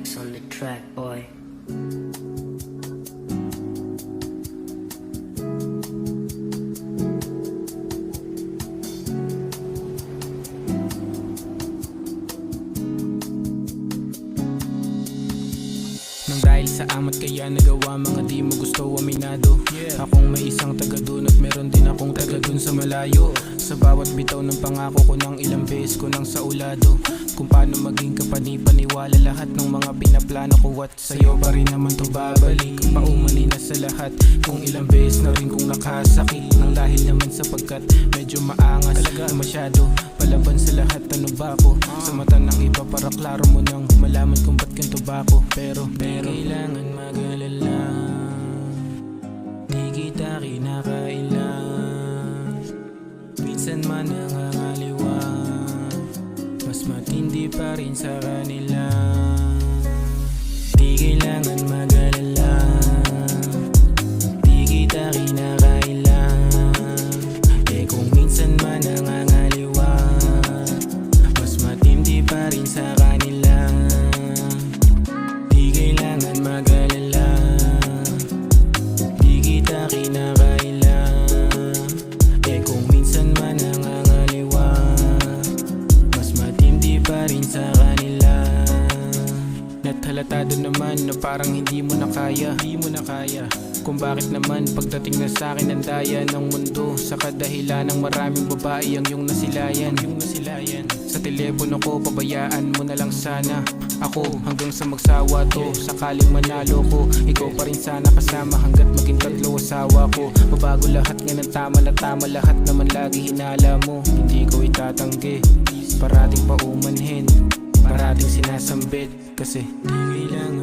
Mix on the track, boy. Nang dahil sa amat kaya nagawa mga di mo gusto aminado. Akong may isang taga dun at meron din akong taga dun sa malayo. Sa bawat bitaw ng pangako ko ng ilang beses ko nang saulado. Kung paano maging kapani-paniwala lahat ng mga pinaplano ko. At sa'yo pa rin naman to babalik. Paumali na sa lahat. Kung ilang beses na rin kung nakasakit. Nang dahil naman sapagkat medyo maangas na masyado. Palaban sa lahat, ano ba ako? Sa mata ng iba para klaro mo nang malaman kung ba't ganito ba ako. Pero kailangan mag-alala. Di kita kinakailan. Minsan man nangangaliwa. Mas matindi pa rin sa kanila. Di kailangan mag-alala. Di kita kinakailan. Eh kung minsan man nangangaliwa, mas matindi pa rin sa kanila. Di kailangan mag-alala. Di kita kinakailan. Eh kung minsan man nangangaliwa, mas matindi pa rin sa kanila. Nathalatado naman na parang hindi mo na kaya. Kung bakit naman pagdating na sa'kin ang daya ng mundo. Sa kadahilan ng maraming babae ang iyong nasilayan. Sa telepono ko pabayaan mo na lang sana ako hanggang sa magsawa to. Sakaling manalo ko, ikaw pa rin sana kasama hanggat maging tatlo asawa ko. Mabago lahat nga ng tama na tama, lahat naman lagi hinala mo. Hindi ko itatanggi, parating paumanhin, parating sinasambit. Kasi di kailangan